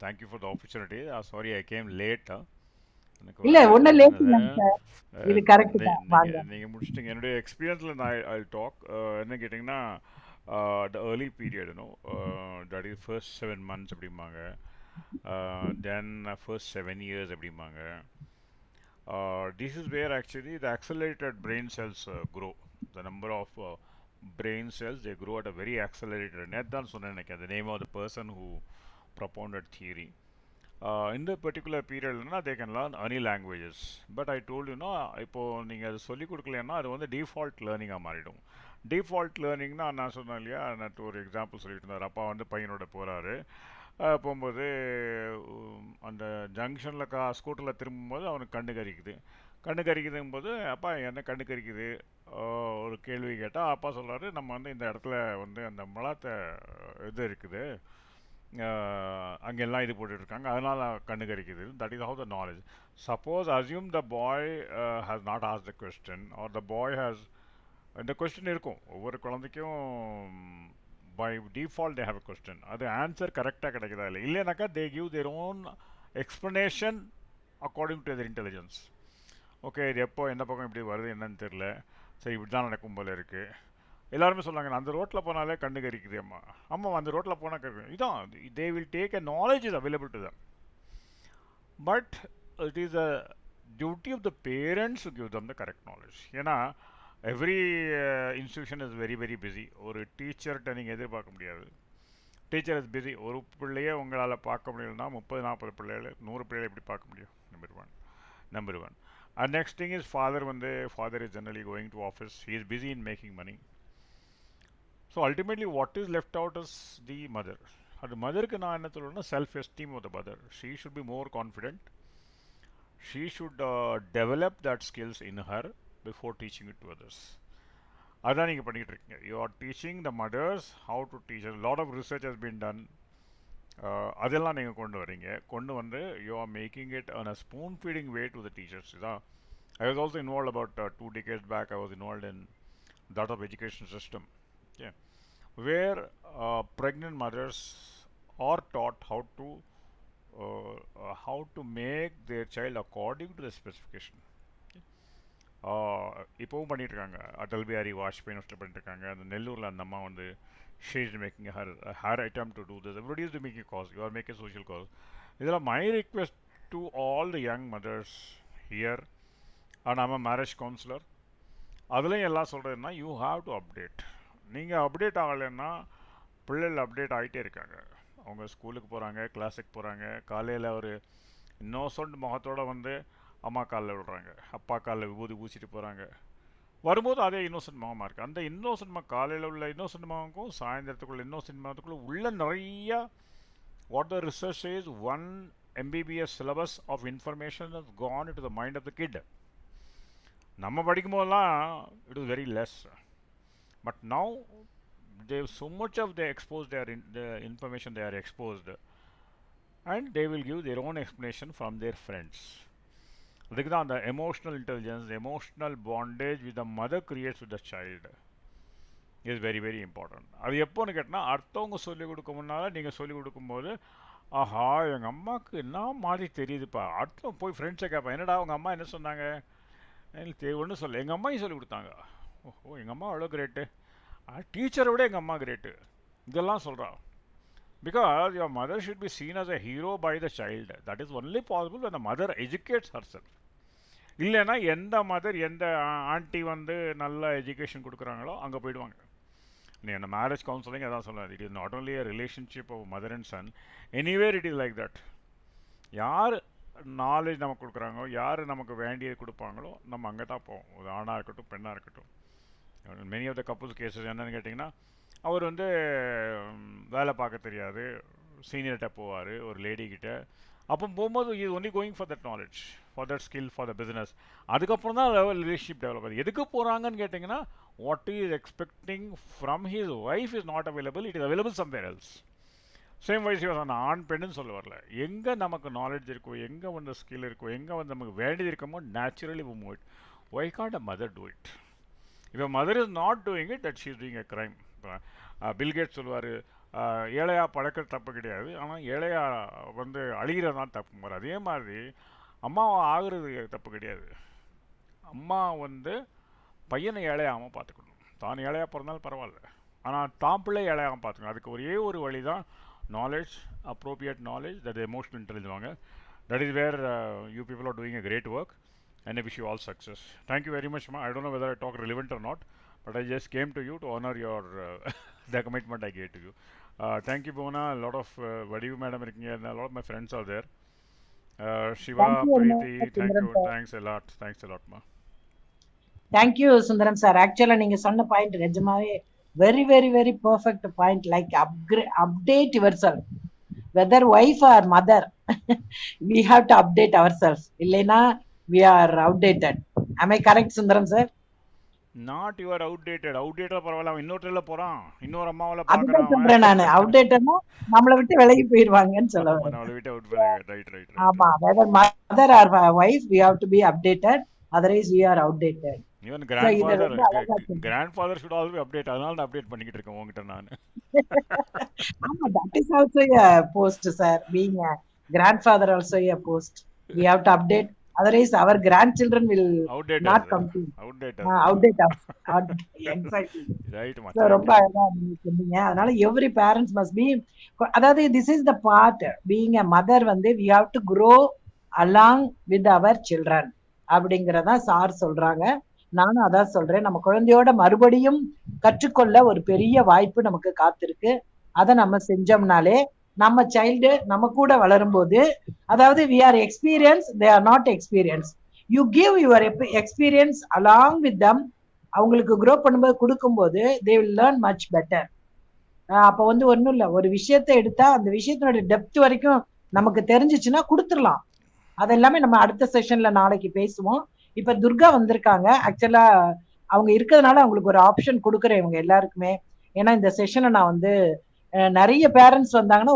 Thank you for the opportunity. Sorry I came late. எனக்கு ஒரு இல்ல வேலை ஒன்னும் லேட் இருந்தது. இல்லைங்க சார். இது கரெக்ட் தான். வாங்க. நீங்கள் முடிச்சிட்டிங்க. என்னுடைய எக்ஸ்பீரியன்ஸில் நான் ஐ டாக் என்ன கேட்டிங்கன்னா த early period that is first 7 months அப்படிம்பாங்க. தென் ஃபர்ஸ்ட் 7 years அப்படிம்பாங்க. This is where actually the accelerated brain cells grow. The number of brain cells they grow at a very accelerated. நேத்தான் சொன்னேன் எனக்கு the name of the person who propounded theory. In the particular period they can learn any languages. But I told you இப்போ நீங்கள் அது சொல்லிக் கொடுக்கலன்னா அது வந்து default லேர்னிங்காக மாறிடும். டிஃபால்ட் லேர்னிங்னா நான் சொன்னேன் இல்லையா, நான் ஒரு எக்ஸாம்பிள் சொல்லிட்டு இருந்தார். அப்பா வந்து பையனோட போகிறாரு, போகும்போது அந்த ஜங்ஷனில் ஸ்கூட்டரில் திரும்பும்போது அவனுக்கு கண்ணு கறிக்குது. கண்ணு கறிக்குதுங்கும் போது அப்பா என்ன கண்ணு கறிக்குது ஒரு கேள்வி கேட்டால் அப்பா சொல்கிறாரு, நம்ம வந்து இந்த இடத்துல வந்து அந்த மலாத்த இது இருக்குது, அங்கெல்லாம் இது போட்டுட்ருக்காங்க, அதனால் கண்ணு கறிக்குது. That is how the knowledge. Suppose assume the boy has not as the question or the boy has, இந்த கொஸ்டின் இருக்கும் ஒவ்வொரு குழந்தைக்கும். By default they have a question. அது ஆன்சர் கரெக்டாக கிடைக்குதா இல்லை, இல்லைனாக்கா they give their own explanation according to their intelligence. Okay, இது எப்போ எந்த பக்கம் இப்படி வருது என்னன்னு தெரில, சரி இப்படி தான் நடக்கும் போல இருக்குது. எல்லாருமே சொன்னாங்க அந்த ரோட்டில் போனாலே கண்ணு கறிக்குது அம்மா. ஆமாம், அந்த ரோட்டில் போனால் கறிக்கும். இதான் they will take a knowledge is available to them. But it is a duty of the parents to give them the correct knowledge. ஏன்னா every institution is very very busy. ஒரு டீச்சர்கிட்ட நீங்கள் எதிர்பார்க்க முடியாது. Teacher is busy. ஒரு பிள்ளையே உங்களால் பார்க்க முடியலன்னா 30-40 பிள்ளைகள் 100 பிள்ளைகளை எப்படி பார்க்க முடியும்? Number one. And next thing is father is generally going to office. He is busy in making money. So ultimately what is left out is the mother. The mother ku na enna solrona self esteem of the mother. She should be more confident. She should develop that skills in her before teaching it to others. அதான் நீங்கள் பண்ணிக்கிட்டு இருக்கீங்க. You are teaching the mothers how to teach. Lot of research has been done. அதெல்லாம் நீங்கள் கொண்டு வரீங்க. கொண்டு வந்து you are making it on a spoon feeding way to the teachers. இதான் I was also involved about 2 decades back. I was involved in that of education system, yeah, where pregnant mothers are taught how to make their child according to the specification. இப்போவும் பண்ணிட்டு இருக்காங்க. அடல் பிஹாரி வாஜ்பாய் பண்ணிட்டு இருக்காங்க. அந்த நெல்லூரில் அந்த அம்மா வந்து she is making her attempt to do this. Everybody is making a cause. You are making a social cause. இதெல்லாம் my request to all the young mothers here. And I'm a marriage counsellor. அதுலேயும் எல்லாம் சொல்கிறதுனா you have to update. நீங்கள் update ஆகலைன்னா பிள்ளைகள் update ஆகிட்டே இருக்காங்க. அவங்க ஸ்கூலுக்கு போகிறாங்க, கிளாஸுக்கு போகிறாங்க. காலையில் ஒரு இன்னோசன்ட் முகத்தோடு வந்து அம்மா காலில் விடுறாங்க, அப்பா காலில் விபூதி பூச்சிட்டு போகிறாங்க. வரும்போது அதே இன்னோசன்ட் முகமாக இருக்குது. அந்த இன்னோசன்ட் முகம், காலையில் உள்ள இன்னோசன்ட் முகமுக்கும் சாயந்தரத்துக்குள்ள இன்னோசன்ட் முகத்துக்குள்ள உள்ள நிறையா what the research is 1 MBBS syllabus of information has gone into the mind of the kid. நம்ம படிக்கும் போதெல்லாம் it is very less. But now they so much of they exposed the information they are exposed, and they will give their own explanation from their friends. அதுக்கு தான் அந்த emotional intelligence, emotional bondage with the mother creates with the child is very very important. அது எப்போன்னு கேட்டால் அடுத்தவங்க சொல்லிக் கொடுக்க முன்னால் நீங்கள் சொல்லிக் கொடுக்கும்போது ஆஹா எங்கள் அம்மாவுக்கு என்ன மாதிரி தெரியுதுப்பா, அடுத்த போய் ஃப்ரெண்ட்ஸை கேட்பேன், என்னடா அவங்க அம்மா என்ன சொன்னாங்க, எனக்கு ஒன்றும் சொல்ல, எங்கள் அம்மாயும் சொல்லிக் கொடுத்தாங்க. ஓ எங்கள் அம்மா அவ்வளோ கிரேட்டு, டீச்சரை விட எங்கள் அம்மா கிரேட்டு, இதெல்லாம் சொல்கிறான். Because your mother should be seen as a hero by the child. That is only possible when the mother educates herself. இல்லைன்னா எந்த மதர் எந்த ஆண்டி வந்து நல்ல எஜுகேஷன் கொடுக்குறாங்களோ அங்கே போயிடுவாங்க. நீ அந்த மேரேஜ் கவுன்சிலிங் அதான் சொல்லாது. It is not only a relationship of mother and son, anywhere it is like that. யார் நாலேஜ் நமக்கு கொடுக்குறாங்களோ, யார் நமக்கு வேண்டியது கொடுப்பாங்களோ நம்ம அங்கே தான் போவோம். ஒரு ஆணாக இருக்கட்டும் பெண்ணாக இருக்கட்டும். Many of the couples cases என்னென்னு கேட்டிங்கன்னா, அவர் வந்து வேலை பார்க்க தெரியாது, சீனியர்கிட்ட போவார் ஒரு லேடிக்கிட்ட. அப்போ போகும்போது is only going for that knowledge, for that skill, for the business. அதுக்கப்புறம் தான் ரிலேஷன்ஷிப் டெவலப் ஆகுது. எதுக்கு போகிறாங்கன்னு கேட்டிங்கன்னா, what is expecting from his wife is not available, it is available somewhere else. Same wise நான் ஆண் பெண்ணுன்னு சொல்ல வரல. எங்கே நமக்கு நாலேஜ் இருக்கோ, எங்கே வந்து ஸ்கில் இருக்கோ, எங்கே வந்து நமக்கு வேண்டியது இருக்கமோ naturally we move it. Why can't a mother do it? If a mother is not doing it, that she is doing a crime. Bill Gates சொல்லுவார், ஏழையாக பழக்கிறது தப்பு கிடையாது, ஆனால் ஏழையா வந்து அழிகிறது தான் தப்பு மாதிரி. அதே மாதிரி அம்மாவை ஆகுறது தப்பு கிடையாது. அம்மா வந்து பையனை ஏழையாகாமல் பார்த்துக்கணும். தான் ஏழையாக பிறந்தாலும் பரவாயில்ல, ஆனால் தான் பிள்ளை ஏழையாகாமல் பார்த்துக்கணும். அதுக்கு ஒரே ஒரு வழி தான் knowledge, appropriate knowledge, that emotional intelligence வாங்க. That is where you people are doing a great work, and I wish you all success. Thank you very much, Ma. I don't know whether I talk relevant or not, but I just came to you to honor your the commitment I gave to you. Thank you, Bhuvana. A lot of Vadivu madam இருக்கீங்க, and a lot of my friends are there. Shiva, thank you Preeti, thank Sundaram you. Sir. Thanks a lot, Ma. Thank you Sundaram sir. ஆக்சுவலா நீங்க சொன்ன point நிஜமாவே very very very perfect point. Like update yourself, whether wife or mother, we have to update ourself. இல்லைன்னா we are outdated. am I correct Sundaram sir? Not your outdated. பரவாயில்ல, அவன் இன்னொருத்தரில் போகிறான், இன்னொரு அம்மாவில் அதுதான் பார்க்குறான் அவன். சொல்றேன் நானு. அவுடேட்டட்னா நம்மளை விட்டு விலகி போயிருவாங்கன்னு சொல்ல ஆமாம், வரேன். நம்மளை விட்டு அவுட். ரைட். ஆமா, whether mother or wife we have to be updated, otherwise we are outdated. Even So இத கிராண்ட் ரொம்ப அழகா சொன்னீங்க. Father should always update. அதனால நான் அப்டேட் பண்ணிக்கிட்டு இருக்கேன் உங்ககிட்ட நான். ஆமா, that is also a post, sir. Being a grandfather also a post. We have to update. Otherwise, our grandchildren will outdated not அது come to outdated outdate us. Exactly. ரைட்மா, So ரொம்ப thank you. அழகா நீங்க சொன்னீங்க. அதனால every parents must be, அதாவது this is the part, being a mother வந்து we have to grow along with our children அப்படிங்கறதா sir சொல்றாங்க. நானும் அதான் சொல்றேன். நம்ம குழந்தையோட மறுபடியும் கற்றுக்கொள்ள ஒரு பெரிய வாய்ப்பு நமக்கு காத்திருக்கு. அதை நம்ம செஞ்சோம்னாலே நம்ம சைல்டு நம்ம கூட வளரும்போது, அதாவது we are experienced, they are not experienced. You give your experience along with them. அவங்களுக்கு grow பண்ணும்போது கொடுக்கும்போது they will learn much better. அப்ப வந்து ஒண்ணும் இல்ல, ஒரு விஷயத்தை எடுத்தா அந்த விஷயத்தினோட டெப்த் வரைக்கும் நமக்கு தெரிஞ்சிச்சுன்னா கொடுத்துடலாம். அதெல்லாமே நம்ம அடுத்த செஷன்ல நாளைக்கு பேசுவோம். இப்ப துர்கா வந்திருக்காங்க. ஆக்சுவலா அவங்க இருக்கிறதுனால அவங்களுக்கு ஒரு ஆப்ஷன் கொடுக்குறேன் இவங்க எல்லாருக்குமே. ஏன்னா இந்த செஷனை நான் வந்து நிறைய பேரண்ட்ஸ் வந்தாங்கன்னா